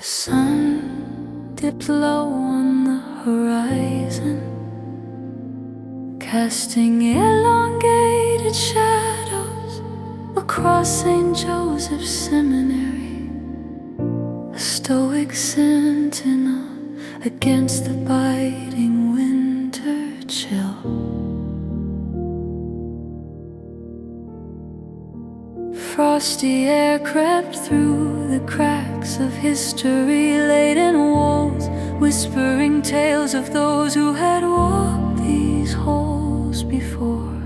sun dipped low on the horizon, casting elongated shadows across St. Joseph's Seminary, a stoic sentinel against the biting winter chill. Frosty air crept through the cracks of history-laden walls, whispering tales of those who had walked these halls before.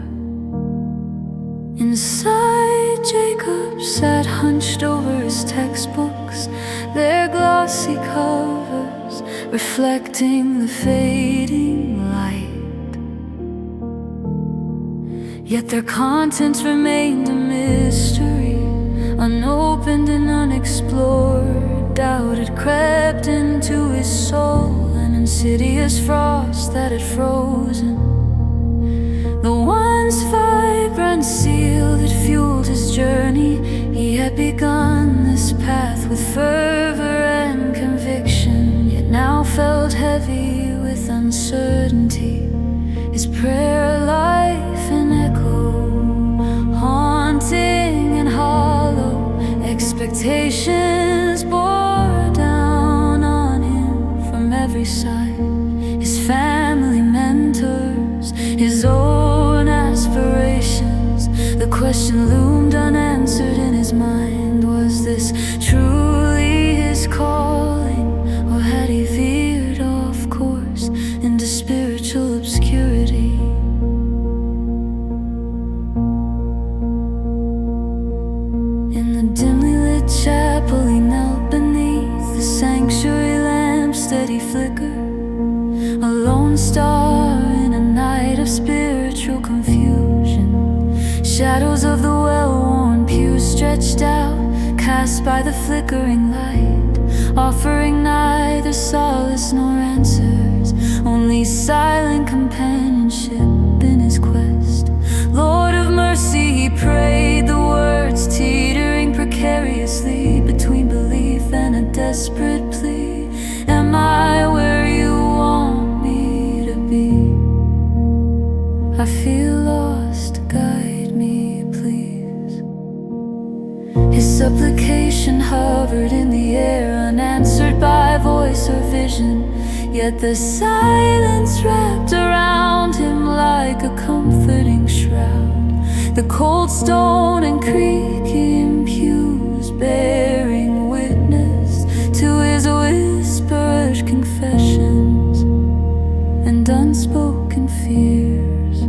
Inside, Jacob sat hunched over his textbooks, their glossy covers reflecting the fading light. Yet their contents remained a mystery, unopened and unexplored. Doubt had crept into his soul, an insidious frost that had frozen the once vibrant seal that fueled his journey. He had begun this path with fervor and conviction, yet now felt heavy with uncertainty. His prayer life an echo, haunting and hollow. Expectations bore down on him from every side. His family mentors, his own aspirations. The question loomed unanswered in his mind. Was this truly his calling, or had he veered off course into spiritual obscurity? In the dimly lit chapel he knelt beneath the sanctuary lamp, steady flicker, a lone star in a night of spiritual confusion. Shadows of the well-worn pews stretched out, cast by the flickering light, offering neither solace nor answers, only silent companionship in his quest. Lord of mercy, he prayed, the words teetering precariously between belief and a desperate plea. Am I where you want me to be? I feel lost, guide me please. His supplication hovered in the air, unanswered by voice or vision. Yet the silence wrapped around him like a comforting shroud. The cold stone and creaking pews bearing witness to his whispered confessions and unspoken fears.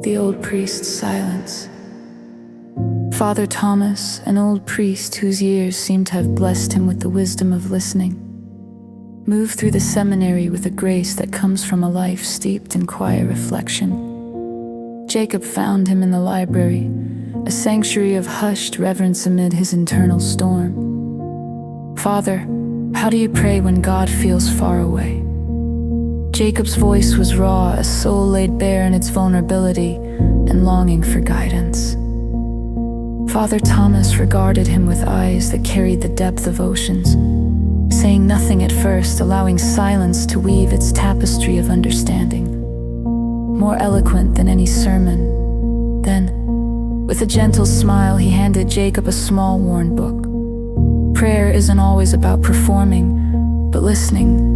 The old priest's silence. Father Thomas, an old priest whose years seemed to have blessed him with the wisdom of listening, moved through the seminary with a grace that comes from a life steeped in quiet reflection. Jacob found him in the library, a sanctuary of hushed reverence amid his internal storm. Father, how do you pray when God feels far away? Jacob's voice was raw, a soul laid bare in its vulnerability and longing for guidance. Father Thomas regarded him with eyes that carried the depth of oceans, saying nothing at first, allowing silence to weave its tapestry of understanding, more eloquent than any sermon. Then, with a gentle smile, he handed Jacob a small worn book. Prayer isn't always about performing, but listening,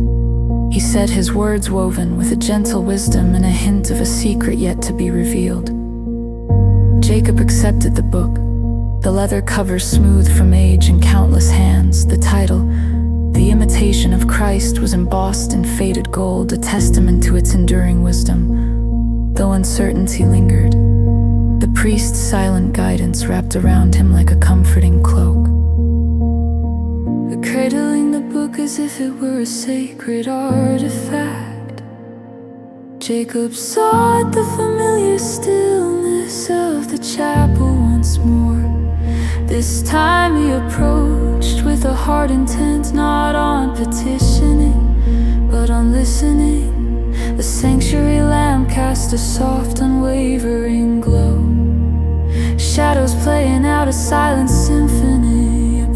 he said, his words woven with a gentle wisdom and a hint of a secret yet to be revealed. Jacob accepted the book, the leather cover smooth from age and countless hands. The title, The Imitation of Christ, was embossed in faded gold, a testament to its enduring wisdom, though uncertainty lingered. The priest's silent guidance wrapped around him like a comforting cloak, cradling the book as if it were a sacred artifact. Jacob sought the familiar stillness of the chapel once more. This time he approached with a heart intent, not on petitioning, but on listening. The sanctuary lamp cast a soft, unwavering glow, shadows playing out a silent symphony, a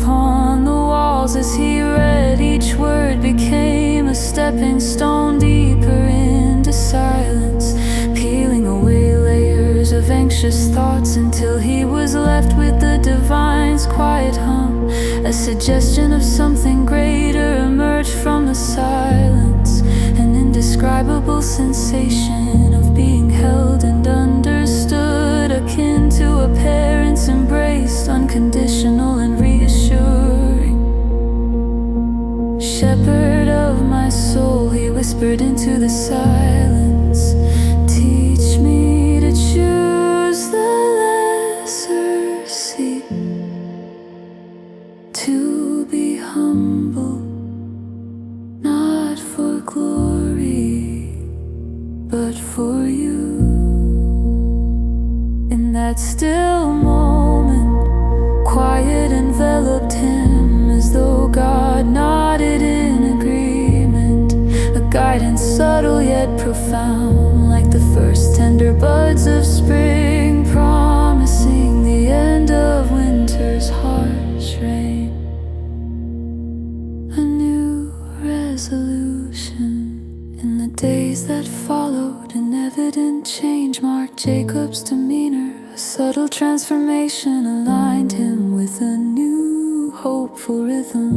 walls as he read. Each word became a stepping stone deeper into silence, peeling away layers of anxious thoughts until he was left with the divine's quiet hum. A suggestion of something greater emerged from the silence, an indescribable sensation of being held and understood, akin to a parent's embrace, unconditional and reassuring. Shepherd of my soul, he whispered into the silence, teach me to choose the lesser seat, to be humble, not for glory, but for you. In that still moment, quiet enveloped him as though God nodded in agreement, a guidance subtle yet profound, like the first tender buds of spring, promising the end of winter's harsh rain. A new resolution in the days that followed, an evident change marked Jacob's demeanor. A subtle transformation aligned him with a new hopeful rhythm.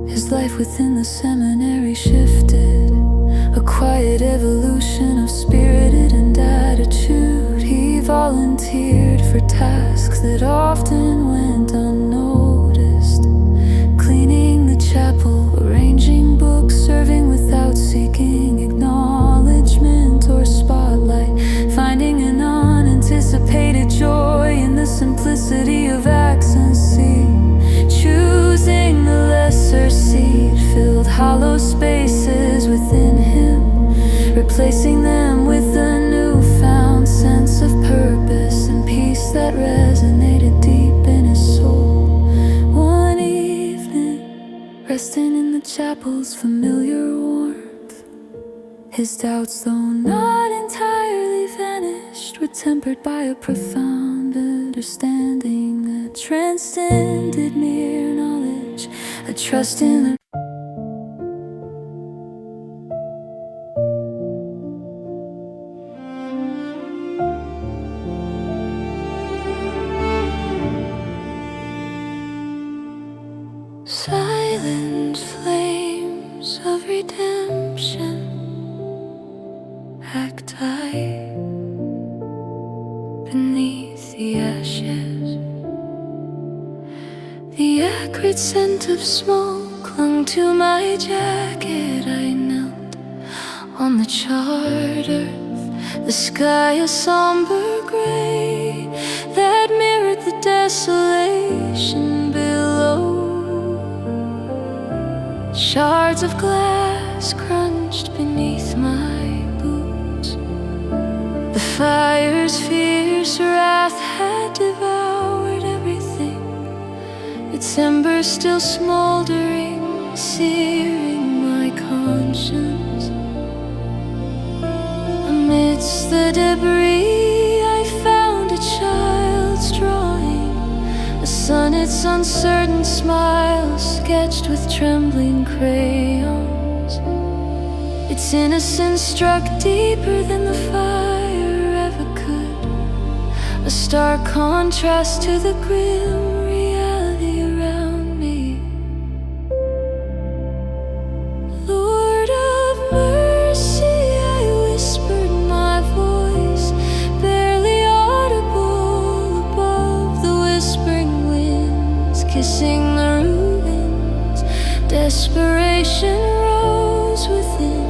His life within the seminary shifted, a quiet evolution of spirited and attitude. He volunteered for tasks that often went unnoticed, cleaning the chapel, arranging books, serving without seeking acknowledgement or spotlight, finding an unanticipated joy in the simplicity of accency. Choosing the lesser seed filled hollow spaces within him, replacing them with a newfound sense of purpose and peace that resonated deep in his soul. One evening, resting in the chapel's familiar warmth, his doubts, though not entirely vanished, were tempered by a profound understanding that transcended mere knowledge, a trust in the silent flames of redemption. Act I beneath the ashes. The acrid scent of smoke clung to my jacket. I knelt on the charred earth, the sky a somber gray that mirrored the desolation below. Shards of glass crunched beneath my boots. The fire's fierce wrath had devoured everything, its embers still smoldering, searing my conscience. Amidst the debris I found a child's drawing, a sonnet's uncertain smile sketched with trembling crayons. Its innocence struck deeper than the fire ever could, a stark contrast to the grim reality around me. Lord of mercy, I whispered, my voice barely audible above the whispering winds, kissing the ruins. Desperation rose within,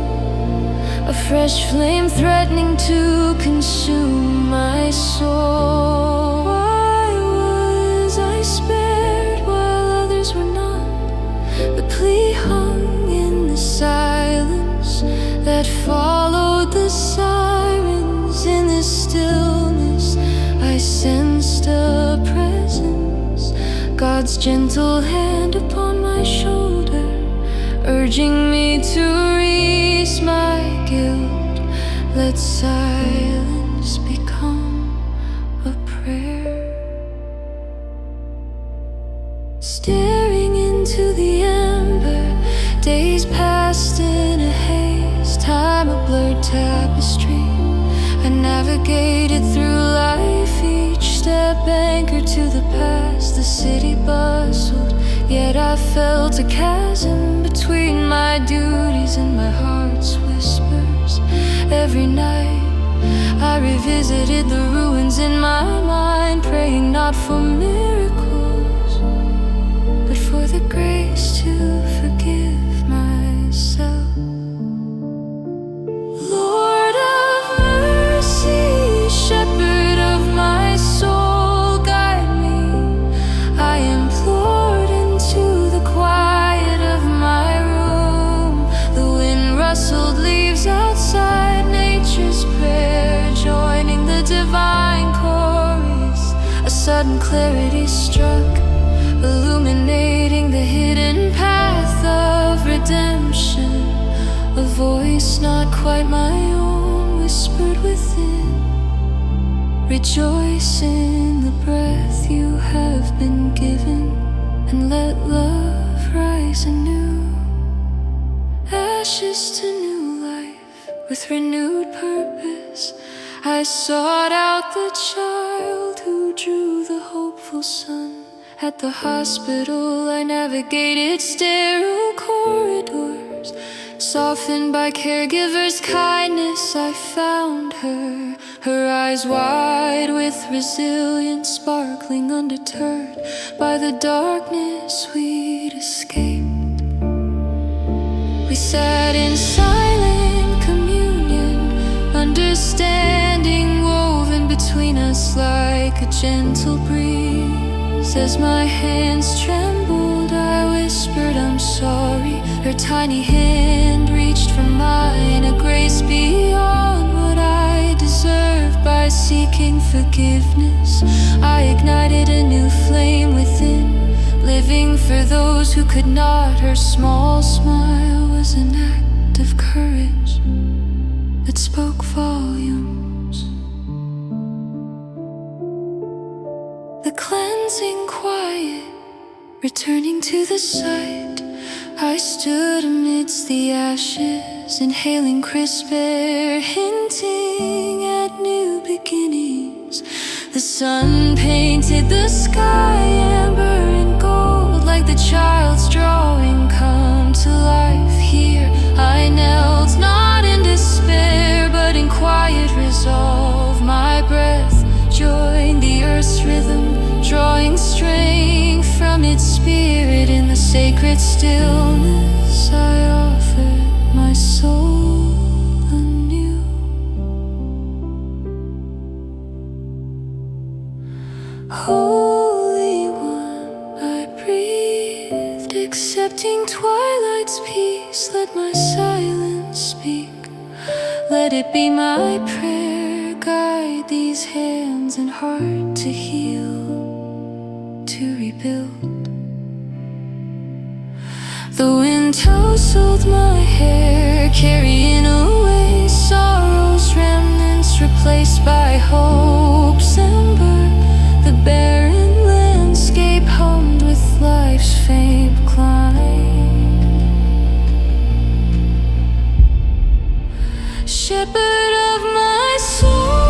a fresh flame threatening to consume my soul. Why was I spared while others were not? The plea hung in the silence that followed the sirens. In this stillness I sensed a presence, God's gentle hand upon my shoulder, urging me to release my guilt. Let silence become a prayer. Staring into Days passed in a haze, time a blurred tapestry. I navigated through life, each step anchored to the past. The city bustled, yet I felt a chasm between my duties and my heart's whispers. Every night I revisited the ruins in my mind, praying not for miracles, but for the grace to forgive myself. Lord of mercy, shepherd of my soul, guide me. I implored into the quiet of my room. The wind rustled leaves outside, nature's prayer joining the divine chorus. A sudden clarity struck, illuminating the hidden path of redemption. A voice not quite my own whispered within, rejoice in the breath you have been given, and let love rise anew. Ashes to new life with renewed purpose. I sought out the child who drew the hopeful sun. At the hospital I navigated sterile corridors, softened by caregivers' kindness. I found her, her eyes wide with resilience, sparkling undeterred by the darkness we'd escaped. We sat in silent communion, understanding woven between us like a gentle breeze. As my hands trembled, I whispered, I'm sorry. Her tiny hand reached for mine, a grace beyond what I deserved. By seeking forgiveness, I ignited a new flame within, living for those who could not. Her small smile was an act of courage that spoke volumes. The cleansing quiet, returning to the sight. I stood amidst the ashes, inhaling crisp air, hinting at new beginnings. The sun painted the sky amber and gold, like the child's drawing come to life here. I knelt not in despair, but in quiet resolve. My breath joined the earth's rhythm, drawing strength from its spirit. In the sacred stillness I offered my soul anew. Holy One, I breathed, accepting twilight's peace. Let my silence speak, let it be my prayer. Guide these hands and heart to heal, to rebuild. The wind tousled my hair, carrying away sorrow's remnants, replaced by hope's ember. The barren landscape hummed with life's faint climb. Shepherd of my soul,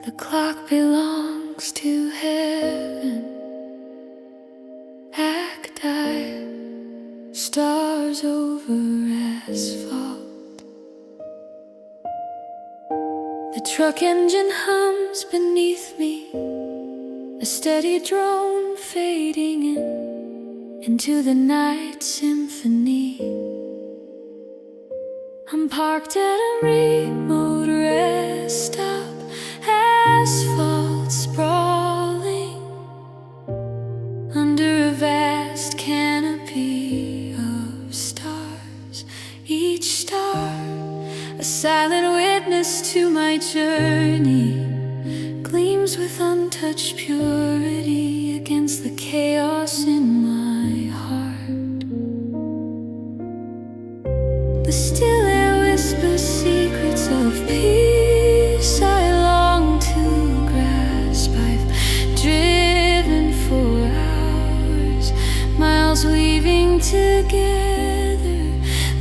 The clock belongs to heaven. Cacti, stars over asphalt. The truck engine hums beneath me, a steady drone fading into the night symphony. I'm parked at a remote rest stop, asphalt sprawling under a vast canopy of stars. Each star a silent witness to my journey, gleams with untouched purity against the chaos in my heart. The still air whispers secrets of peace I long to grasp. I've driven for hours, miles weaving together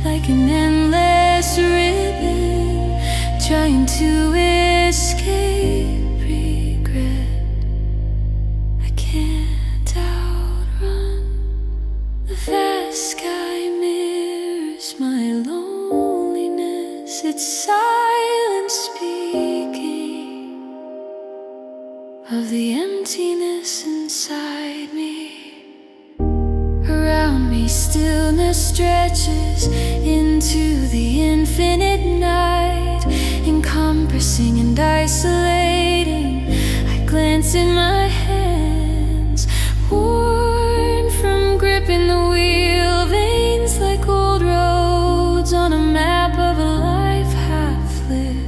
like an endless ribbon, trying to escape regret. I can't outrun the vast sky mirrors my loneliness. It's silence speaking of the emptiness inside me. Around me stillness stretches into the infinite night, encompassing and isolating. I glance in my hands, worn from gripping the wheel, veins like old roads on a map of a life half lived.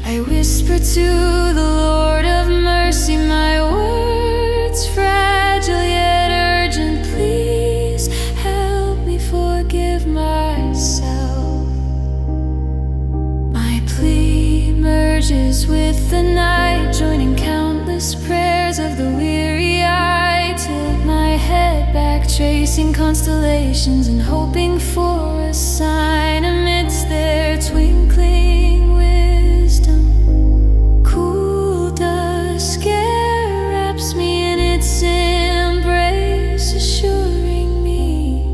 I whisper to the Lord of mercy, my words fragile yet urgent. Please help me forgive myself. My plea merges with the night, joining countless prayers of the weary. I tilt my head back, tracing constellations and hoping for a sign amidst their twinkling wisdom. Cool dusk air wraps me in its embrace, assuring me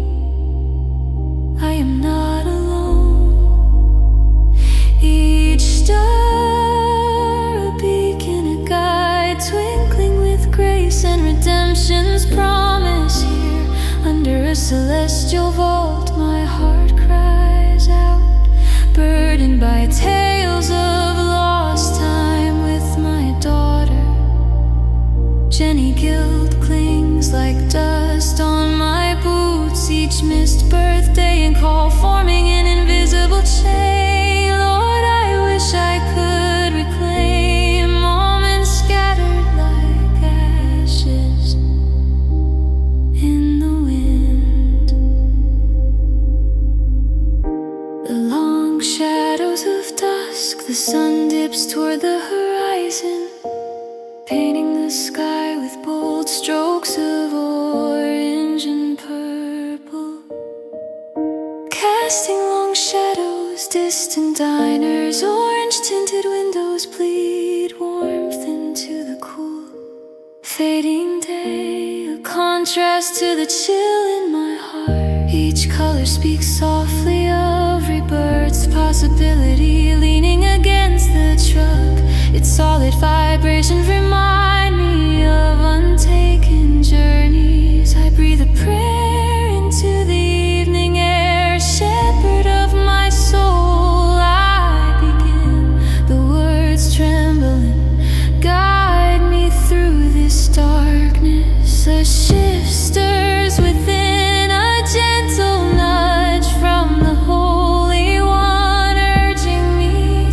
I am not alone. Each star a beacon, a guide, twinkling with grace and redemption's promise. Here under a celestial vault, my heart cries out, burdened by tales of lost time with my daughter. Jenny guilt clings like dust on my boots, each missed birthday and call forming an invisible chain. Lord, I wish I could reclaim moments scattered like ashes in the wind. The long shadows of dusk, the sun dips toward the horizon, painting the sky with bold strokes of orange and purple, casting long shadows, distant diners, orange-tinted windows bleed warmth into the cool, fading day, a contrast to the chill in my heart. Each color speaks softly of rebirth's possibility, leaning against the truck. Its solid vibrations remind me of untaken journeys. I breathe a prayer into the evening air, shepherd of my soul. I begin, the words tremble and guide me through this darkness. A shift stirs within, a gentle nudge from the Holy One, urging me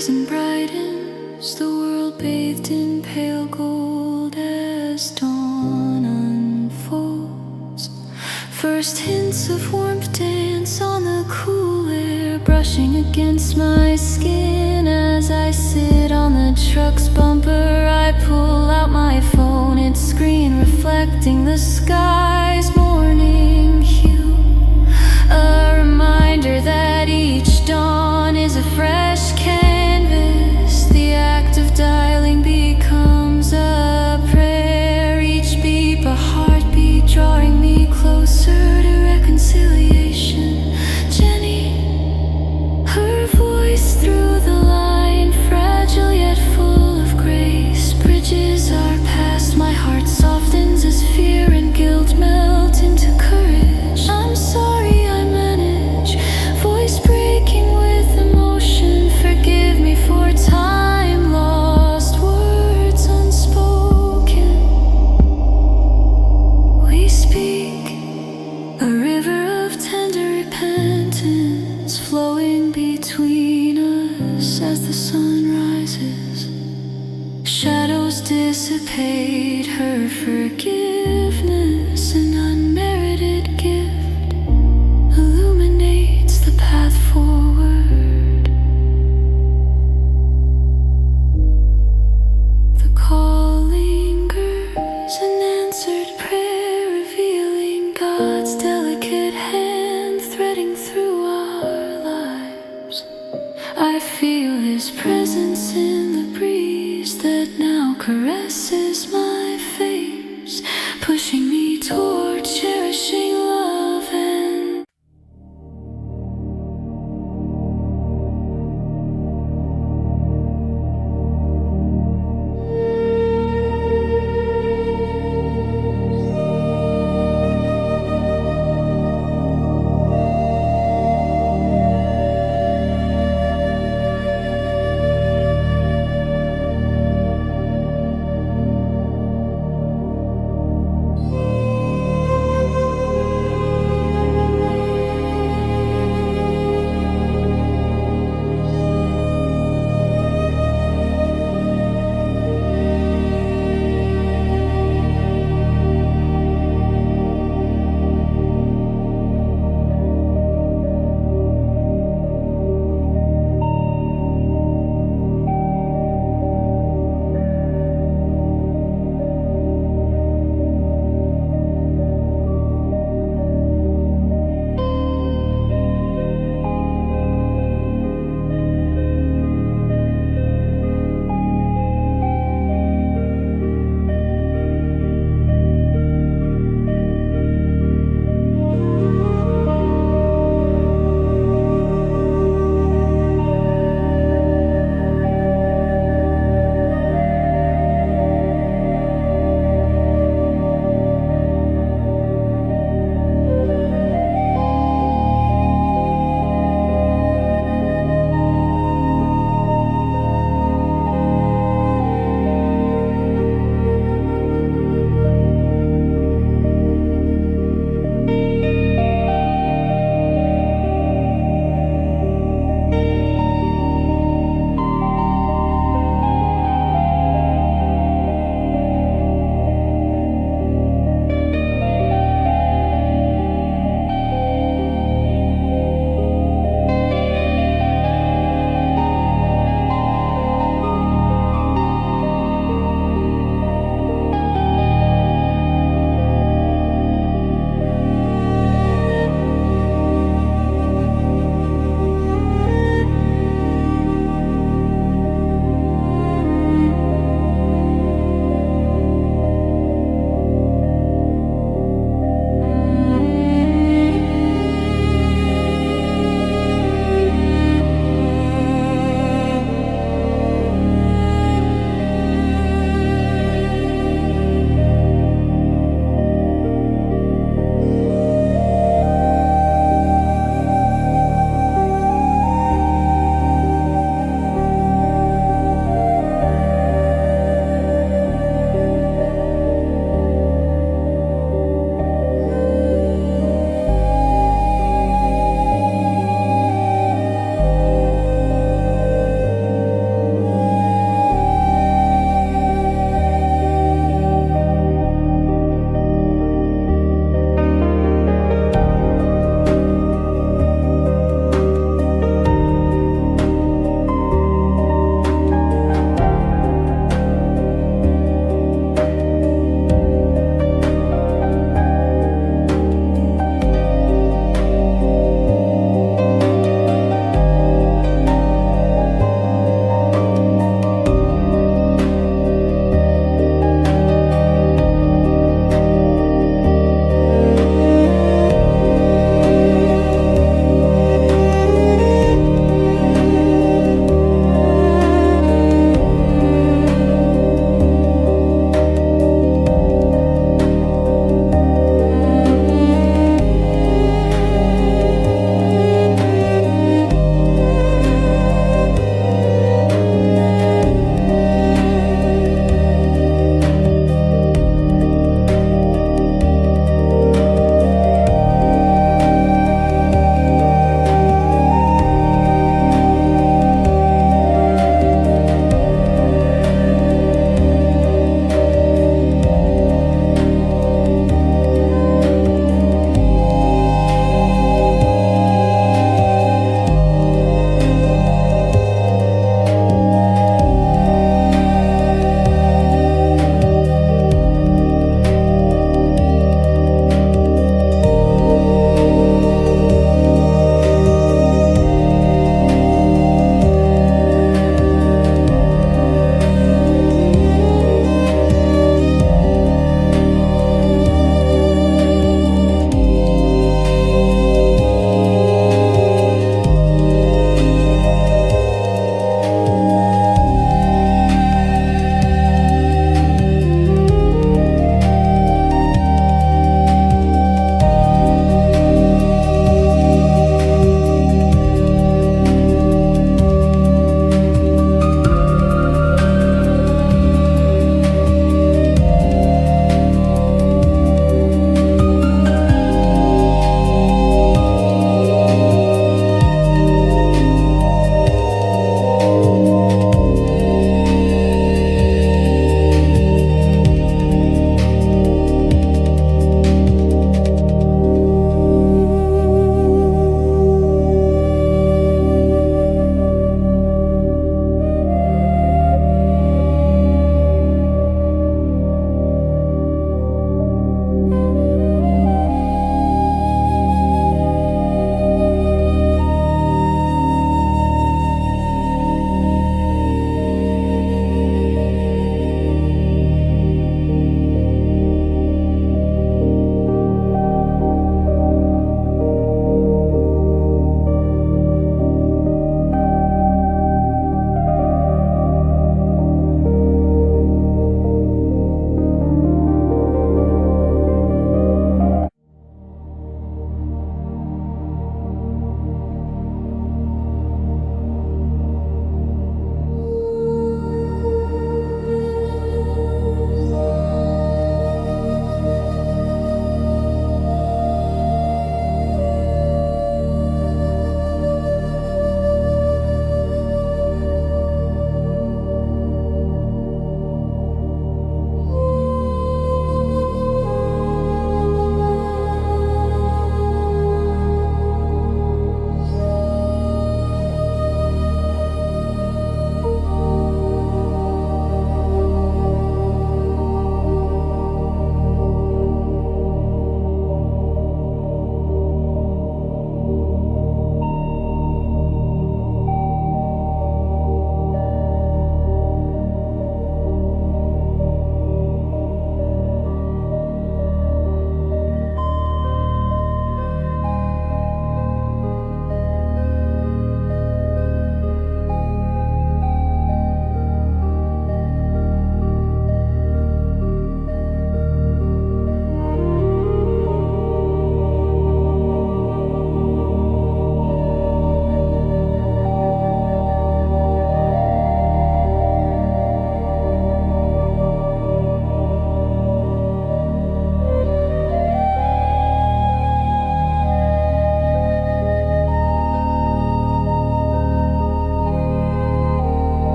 horizon brightens, the world bathed in pale gold as dawn unfolds. First hints of warmth dance on the cool air, brushing against my skin as I sit on the truck's bumper. I pull out my phone, its screen reflecting the sky's morning hue. A reminder that each dawn is a fresh canvas. The act of dialing becomes a prayer. Each beep a heartbeat, drawing me closer to reconciliation. Jenny, her voice through the line, fragile yet full of grace. Bridges are past, my heart softens as fear and guilt melt into courage.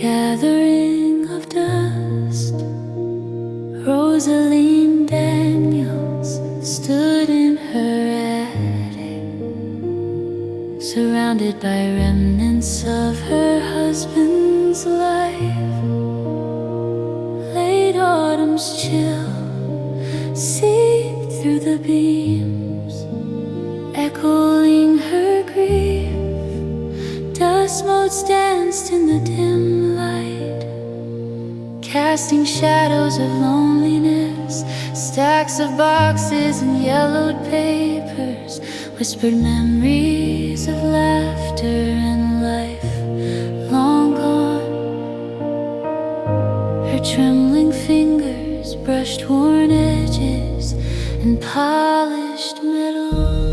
gathering of dust. Rosaline Daniels stood in her attic, surrounded by remnants of her husband's life. Late autumn's chill seeped through the beams, echoing her grief. Dust motes danced in the dim light, casting shadows of loneliness. Stacks of boxes and yellowed papers whispered memories of laughter and life long gone. Her trembling fingers brushed worn edges and polished metals.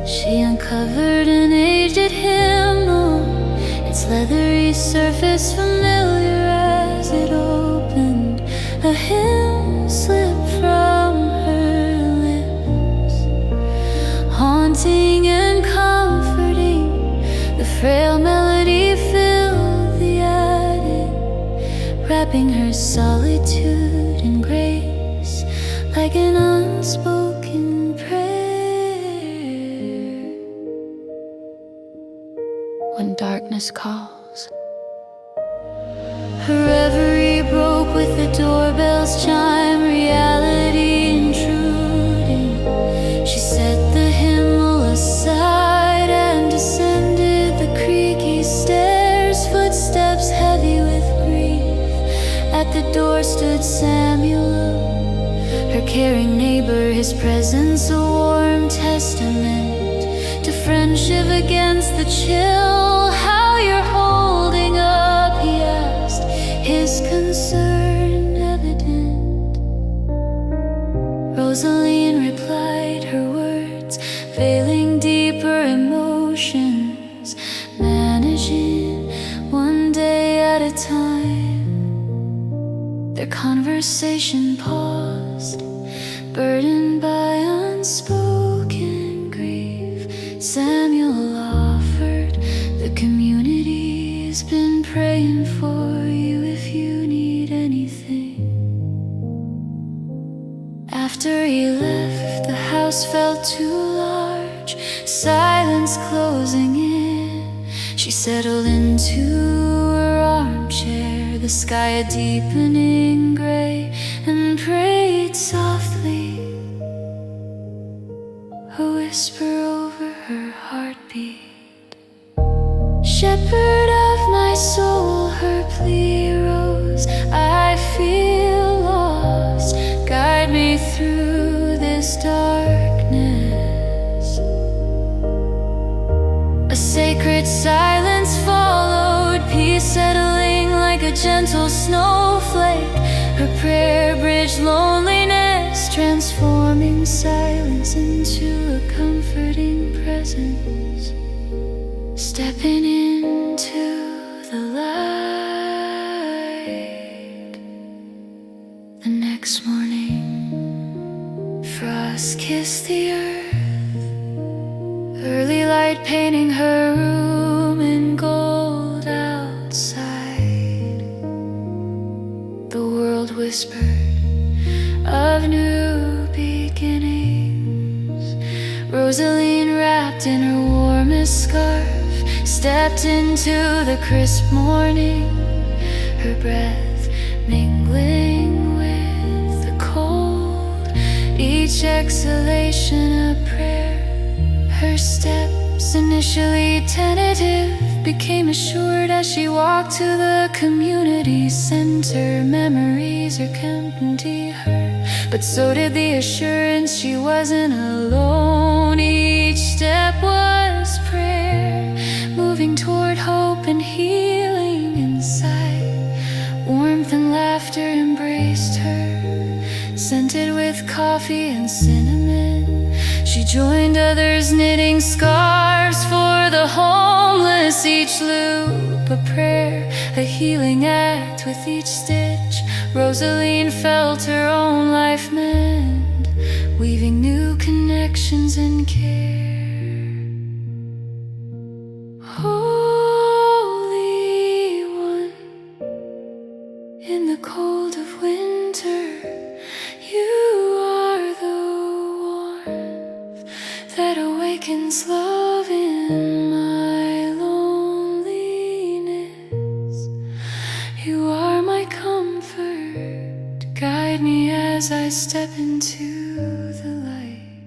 She uncovered an aged hymnal, its leathery surface familiar as it opened. A hymn slipped from her lips, haunting and comforting. The frail melody filled the attic, wrapping her solitude in grace like an unspoken prayer. When darkness calls, her reverie broke with the doorbell's chime, reality intruding. She set the hymnal aside and descended the creaky stairs, footsteps heavy with grief. At the door stood Samuel, her caring neighbor, his presence a warm testament to friendship against the chill. How you're holding up, he asked, his concern evident. Rosaline replied, her words veiling deeper emotions, managing one day at a time. Their conversation paused, burdened by unspoken grief. Samuel offered, the community's been praying for you if you need anything. After he left, the house felt too large, silence closing in. She settled into her armchair, the sky a deepening gray, and prayed softly, a whisper over her heartbeat. Shepherd of my soul, her plea rose. I feel lost, guide me through this darkness. A sacred silence followed, peace settling like a gentle snowflake. Her prayer bridged loneliness, transforming silence into a comforting presence. Stepping into the light. The next morning, frost kissed the earth, early light painting her room in gold outside. The world whispered of new beginnings. Rosaline, wrapped in her warmest scarf, stepped into the crisp morning, her breath mingling with the cold, each exhalation a prayer. Her steps, initially tentative, became assured as she walked to the community center. Memories accompanied her, but so did the assurance she wasn't alone. Each step was prayer, moving toward hope and healing inside. Warmth and laughter embraced her, scented with coffee and cinnamon. She joined others knitting scarves for the homeless, each loop a prayer, a healing act with each stitch. Rosaline felt her own life mend, weaving new connections and care. in my loneliness. You are my comfort. Guide me as I step into the light.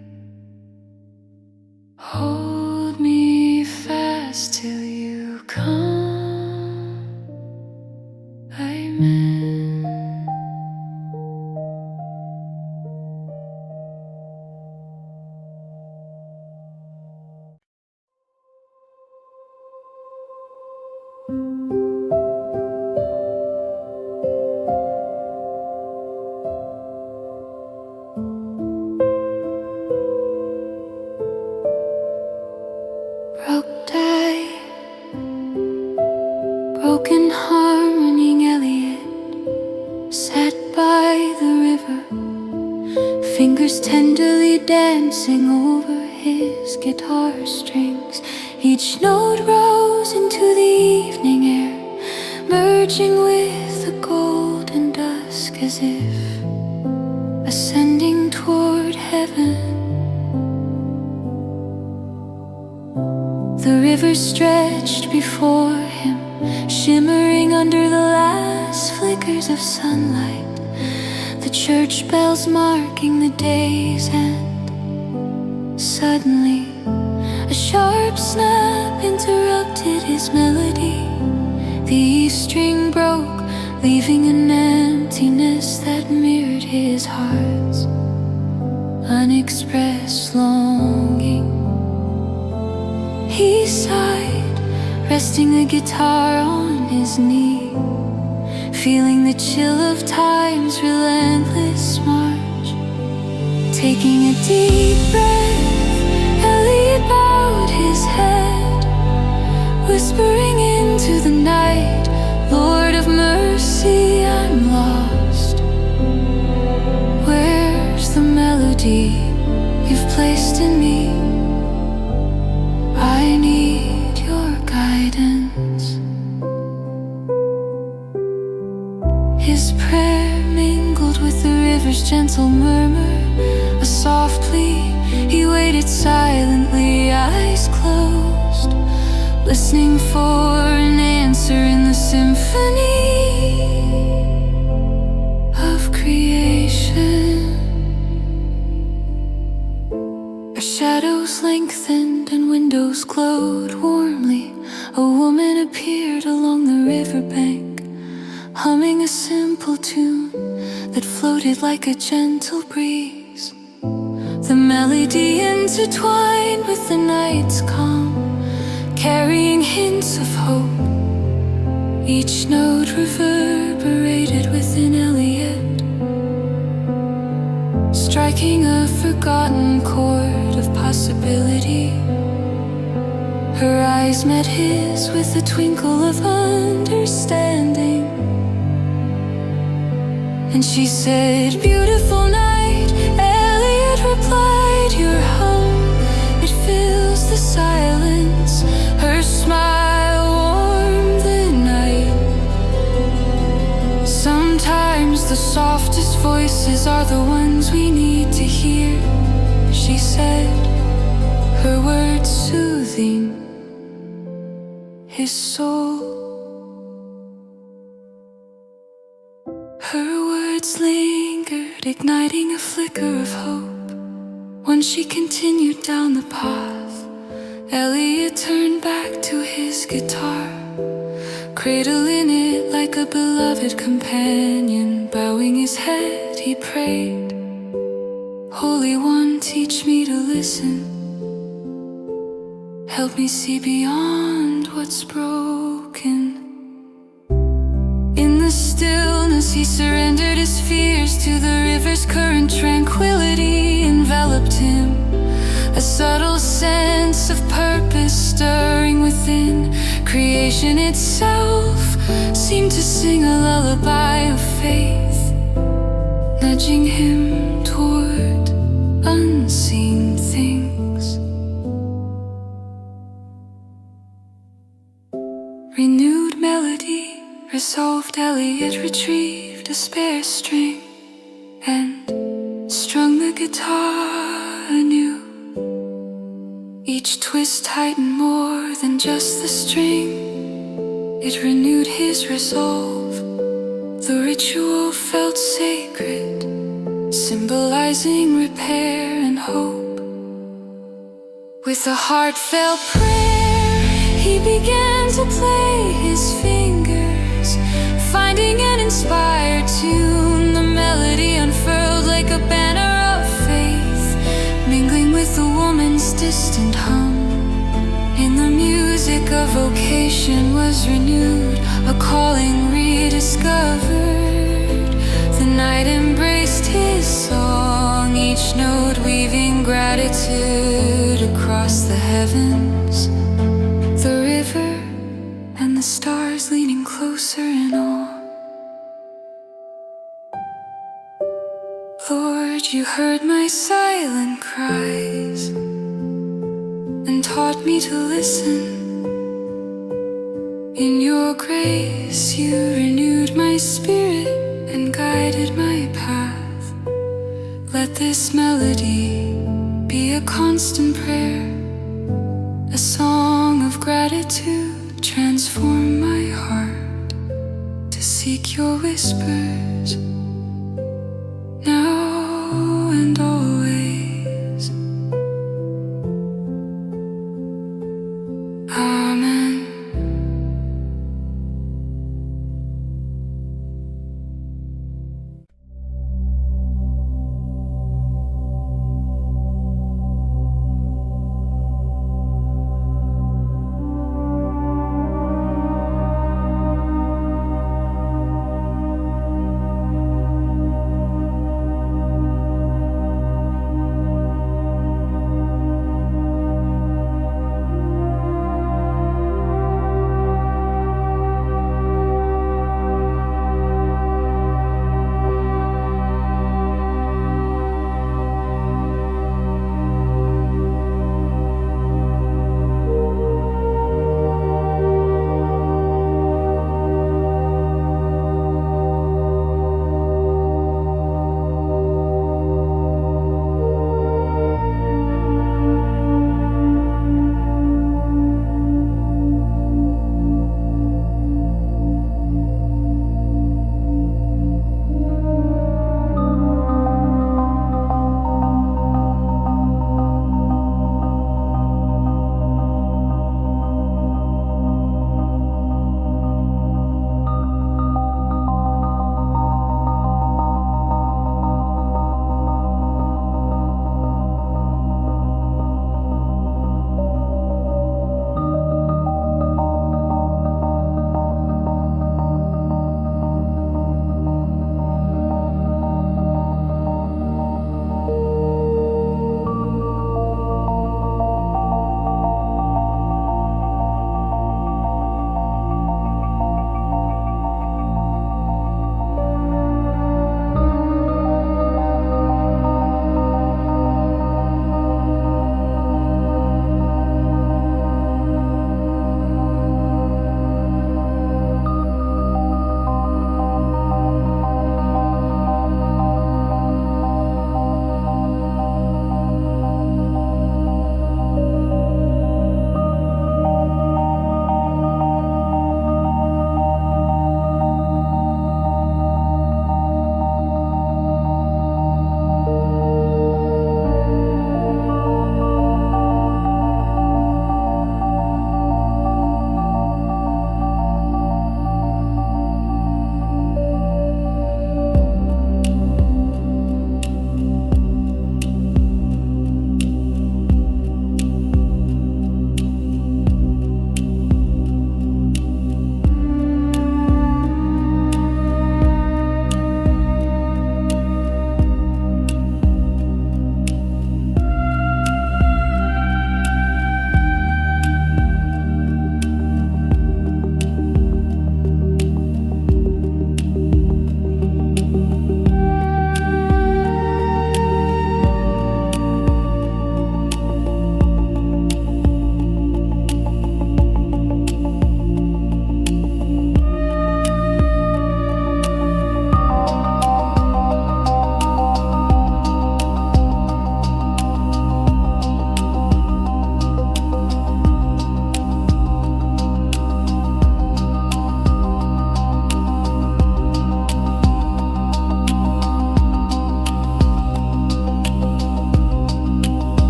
Hold me fast till you come. Amen. Broken harmony Elliot sat by the river, fingers tenderly dancing over his guitar strings. Each note rose into the evening air, merging with the golden dusk, as if ascending toward heaven. The river stretched before him, shimmering under the last flickers of sunlight. The church bells marking the day's end. Suddenly, a sharp snap interrupted his melody. The E string broke, leaving an emptiness that mirrored his heart's unexpressed longing. He sighed, resting the guitar on his knee, feeling the chill of time's relentless march. Taking a deep breath, Elliot bowed his head, whispering into the night, Lord of mercy, I'm lost. Where's the melody you've placed in me? I need your guidance. His prayer mingled with the river's gentle murmur, a soft plea. He waited silently, eyes closed, listening for an answer in the symphony of creation. As shadows lengthened and windows glowed warmly, a woman appeared along the riverbank, humming a simple tune that floated like a gentle breeze. The melody intertwined with the night's calm, carrying hints of hope. Each note reverberated within Elliot, striking a forgotten chord of possibility. Her eyes met his with a twinkle of understanding, and she said, beautiful night. Elliot replied, your hum, it fills the silence. Her smile warmed the night. Sometimes the softest voices are the ones we need to hear, she said, her words soothing his soul. Her words lingered, igniting a flicker of hope. When she continued down the path, Elliot turned back to his guitar, cradling it like a beloved companion. Bowing his head, he prayed, Holy One, teach me to listen. Help me see beyond what's broken. In the stillness, he surrendered his fears to the river's current. Tranquility enveloped him, a subtle sense of purpose stirring within. Creation itself seemed to sing a lullaby of faith, nudging him toward unseen things. Renewed melody, resolved Elliot retrieved a spare string and strung the guitar anew. Each twist promise tightened more than just the string. It renewed his resolve. The ritual felt sacred, symbolizing repair and hope. With a heartfelt prayer, he began to play his fingers, finding an inspired tune. The melody unfurled like a banner of faith, mingling with the woman's distant hum. In the music, a vocation was renewed, a calling rediscovered. The night embraced his song, each note weaving gratitude across the heavens. The river and the stars leaning closer in awe. Lord, you heard my silent cries and taught me to listen. In your grace you renewed my spirit and guided my path. Let this melody be a constant prayer, a song of gratitude. Transform my heart to seek your whispers now and always. Amen.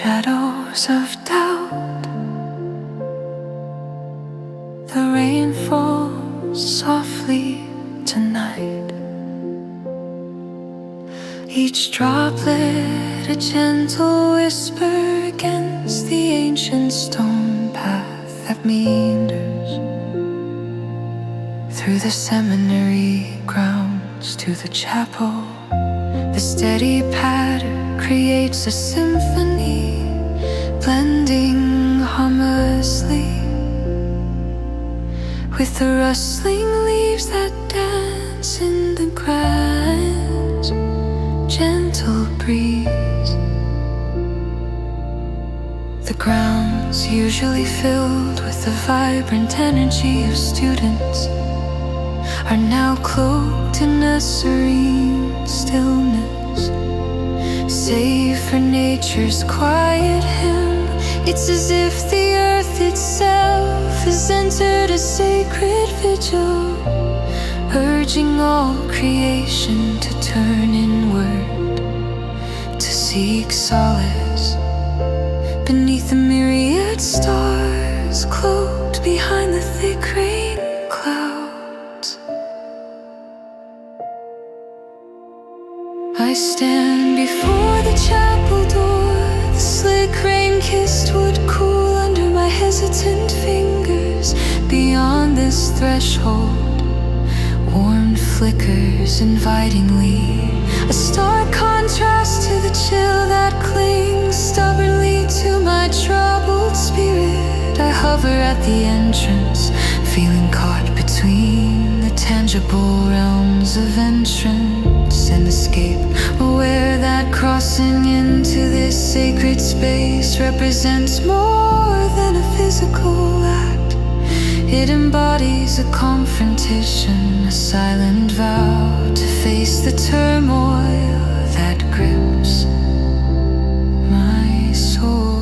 shadows of doubt. The rain falls softly tonight, each droplet a gentle whisper against the ancient stone path that meanders through the seminary grounds to the chapel. The steady patter creates a symphony, blending harmoniously with the rustling leaves that dance in the grass. Gentle breeze. The ground's usually filled with the vibrant energy of students are now cloaked in a serene stillness. Save for nature's quiet hymn, it's as if the earth itself has entered a sacred vigil, urging all creation to turn inward, to seek solace beneath the myriad stars cloaked behind the thick rain clouds. I stand before the chapel door, the slick rain-kissed wood cool under my hesitant fingers. Beyond this threshold, warm flickers invitingly, a stark contrast to the chill that clings stubbornly to my troubled spirit. I hover at the entrance, feeling caught between the tangible realms of entrance and escape, aware that crossing into this sacred space represents more than a physical act. It embodies a confrontation, a silent vow to face the turmoil that grips my soul.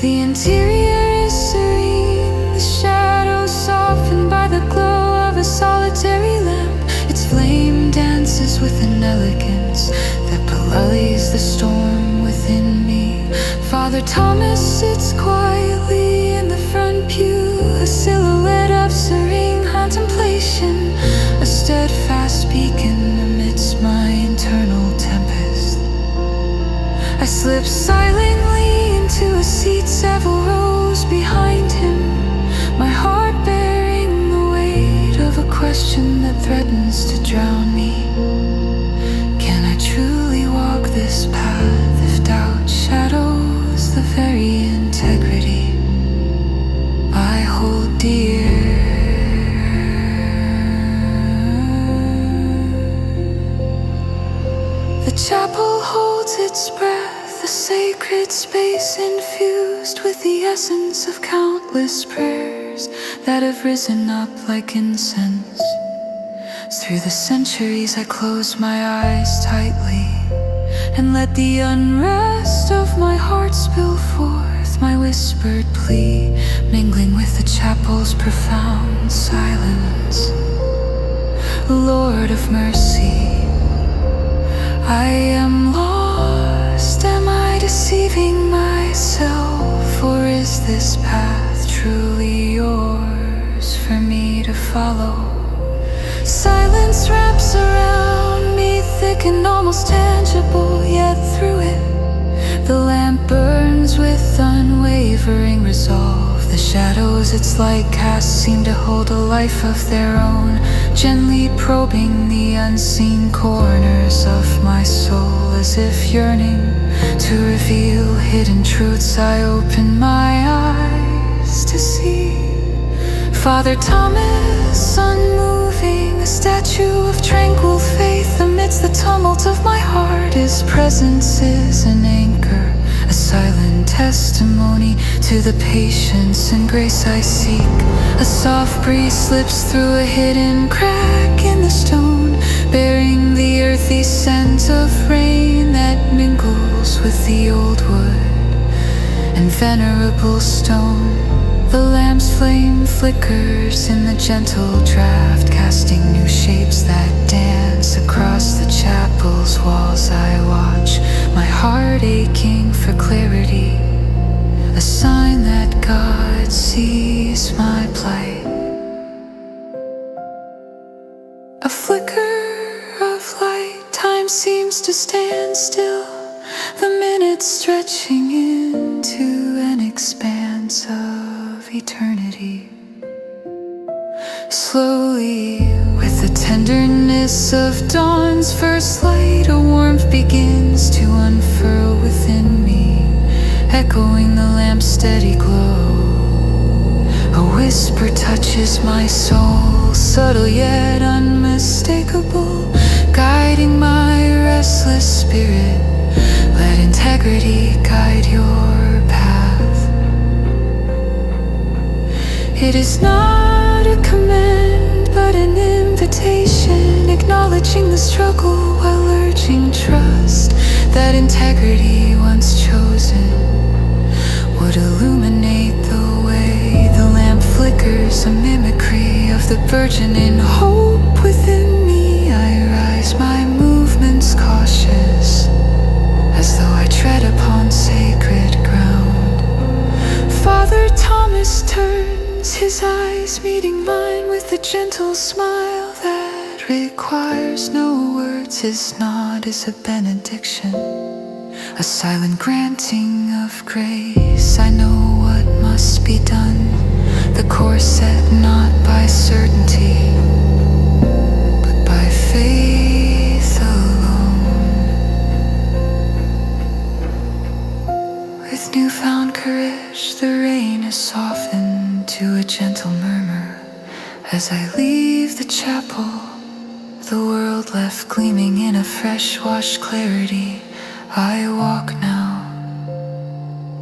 The interior is serene, the shadows softened by the glow of a solitary lamp. Its flame dances with an elegance that belies the storm within me. Father Thomas sits quietly in the front pew, a silhouette of serene contemplation, a steadfast beacon amidst my internal tempest. I slip silently into a seat several rows behind him, my heart bearing the weight of a question that threatens to drown me. Can I truly walk this path if doubt shadows the very integrity I hold dear? The chapel holds its breath, a sacred space infused with the essence of countless prayers that have risen up like incense. Through the centuries I close my eyes tightly and let the unrest of my heart spill forth, my whispered plea mingling with the chapel's profound silence. Lord of mercy, I am lost. Am I deceiving myself, or is this path truly yours for me to follow? Silence wraps around me, thick and almost tangible, yet through it the lamp burns with unwavering resolve. The shadows its light casts seem to hold a life of their own, gently probing the unseen corners of my soul, as if yearning to reveal hidden truths. I open my eyes to see Father Thomas, unmoving, a statue of tranquil faith amidst the tumult of my heart. His presence is an anchor, a silent testimony to the patience and grace I seek. A soft breeze slips through a hidden crack in the stone, bearing the earthy scent of rain that mingles with the old wood and venerable stone. The lamp's flame flickers in the gentle draft, casting new shapes that dance across the chapel's walls. I watch, my heart aching for clarity, a sign that God sees my plight. A flicker of light, time seems to stand still, the minutes stretching into an expanse of eternity. Slowly, with the tenderness of dawn's first light, a warmth begins to unfurl within me, echoing the lamp's steady glow. A whisper touches my soul, subtle yet unmistakable, guiding my restless spirit. Let integrity guide your path. It is not a command, but an invitation, acknowledging the struggle while urging trust that integrity once chosen would illuminate the way. The lamp flickers, a mimicry of the burgeoning hope within me. I rise, my movements cautious, as though I tread upon sacred ground. Father Thomas turns, his eyes meeting mine with a gentle smile that requires no words. His nod is a benediction, a silent granting of grace. I know what must be done, the course set not by certainty, but by faith alone. With newfound courage, the rain is softened to a gentle murmur as I leave the chapel, the world left gleaming in a fresh-washed clarity. I walk now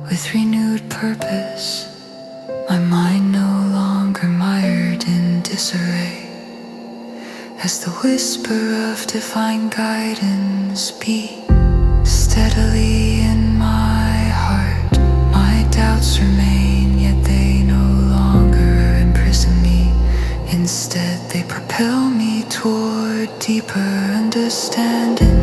with renewed purpose, my mind no longer mired in disarray, as the whisper of divine guidance beats steadily in my heart. My doubts remain, yet they no longer imprison me. Instead, they propel me toward deeper understanding.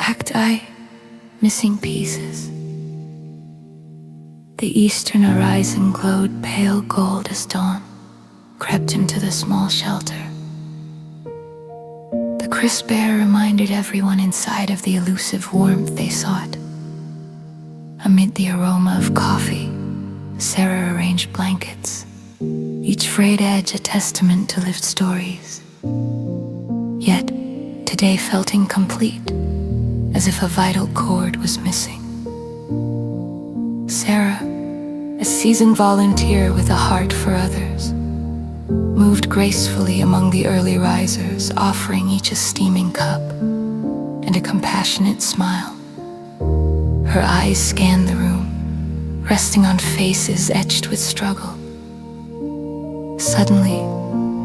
Act I, missing pieces. The eastern horizon glowed pale gold as dawn crept into the small shelter. The crisp air reminded everyone inside of the elusive warmth they sought. Amid the aroma of coffee, Sarah arranged blankets, each frayed edge a testament to lived stories. Yet, today felt incomplete, as if a vital chord was missing. Sarah, a seasoned volunteer with a heart for others, moved gracefully among the early risers, offering each a steaming cup and a compassionate smile. Her eyes scanned the room, resting on faces etched with struggle. Suddenly,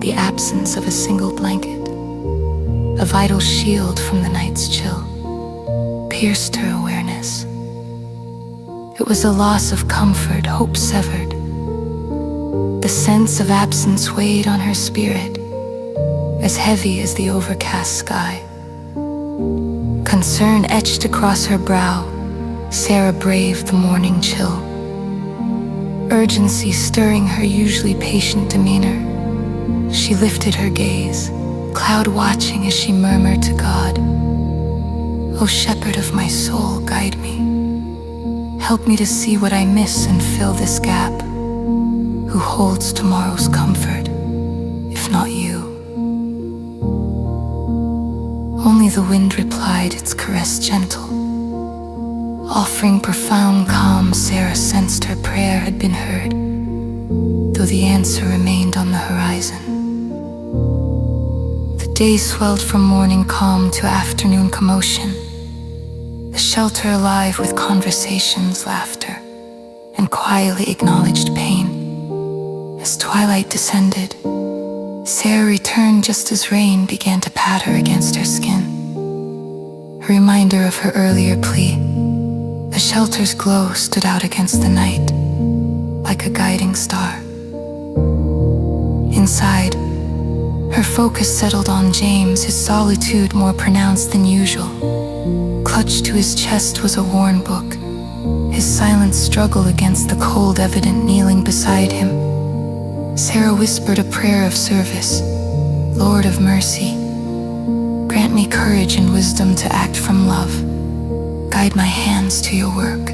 the absence of a single blanket, a vital shield from the night's chill, pierced her awareness. It was a loss of comfort, hope severed. The sense of absence weighed on her spirit, as heavy as the overcast sky. Concern etched across her brow, Sarah braved the morning chill. Urgency stirring her usually patient demeanor, she lifted her gaze, cloud watching as she murmured to God, "O shepherd of my soul, guide me. Help me to see what I miss and fill this gap. Who holds tomorrow's comfort not you. Only the wind replied its caress gentle. Offering profound calm, Sarah sensed her prayer had been heard, though the answer remained on the horizon. The day swelled from morning calm to afternoon commotion, the shelter alive with conversations, laughter, and quietly acknowledged pain. As twilight descended, Sarah returned just as rain began to patter against her skin, a reminder of her earlier plea. The shelter's glow stood out against the night, like a guiding star. Inside, her focus settled on James, his solitude more pronounced than usual. Clutched to his chest was a worn book, his silent struggle against the cold evident kneeling beside him. Sarah whispered a prayer of service. Lord of mercy, grant me courage and wisdom to act from love. Guide my hands to your work.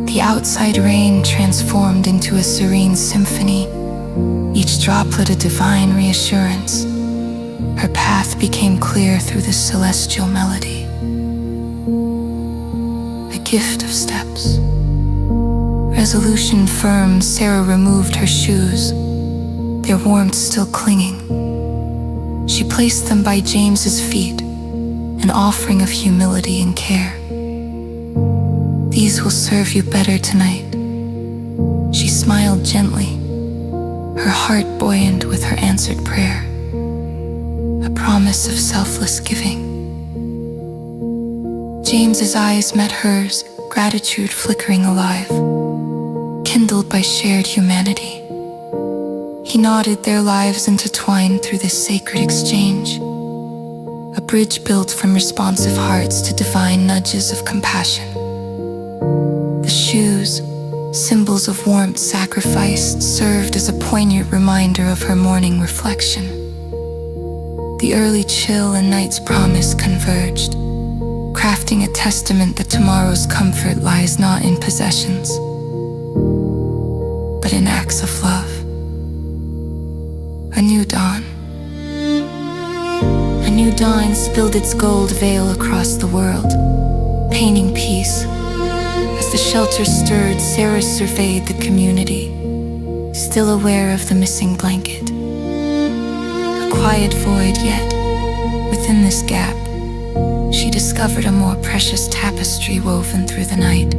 The outside rain transformed into a serene symphony, each droplet a divine reassurance. Her path became clear through the celestial melody. A gift of steps. Resolution firm, Sarah removed her shoes, their warmth still clinging. She placed them by James's feet, an offering of humility and care. These will serve you better tonight. She smiled gently, her heart buoyant with her answered prayer, a promise of selfless giving. James's eyes met hers, gratitude flickering alive, kindled by shared humanity. He nodded, their lives intertwined through this sacred exchange, a bridge built from responsive hearts to divine nudges of compassion. The shoes, symbols of warmth sacrificed, served as a poignant reminder of her morning reflection. The early chill and night's promise converged, crafting a testament that tomorrow's comfort lies not in possessions, but in acts of love. A new dawn. A new dawn spilled its gold veil across the world, painting peace. As the shelter stirred, Sarah surveyed the community, still aware of the missing blanket. A quiet void, yet within this gap, she discovered a more precious tapestry woven through the night.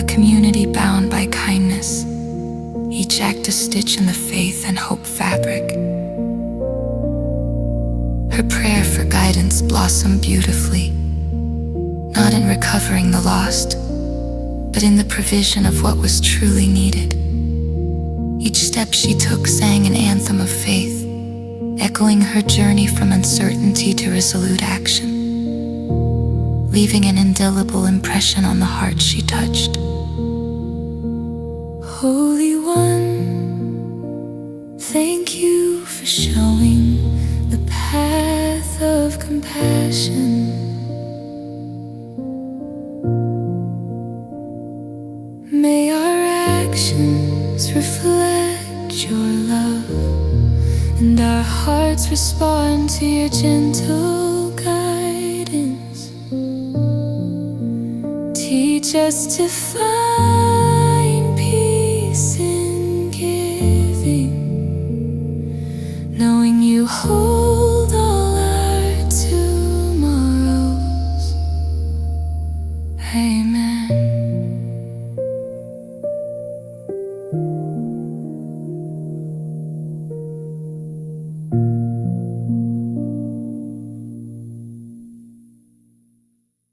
A community bound by kindness, each act a stitch in the faith and hope fabric. Her prayer for guidance blossomed beautifully, not in recovering the lost, but in the provision of what was truly needed. Each step she took sang an anthem of faith, echoing her journey from uncertainty to resolute action, leaving an indelible impression on the heart she touched. Holy One, thank you for showing the path of compassion. May our actions reflect your love, and our hearts respond to your gentle guidance. Teach us to find peace in giving, knowing you hold all our tomorrows. Amen.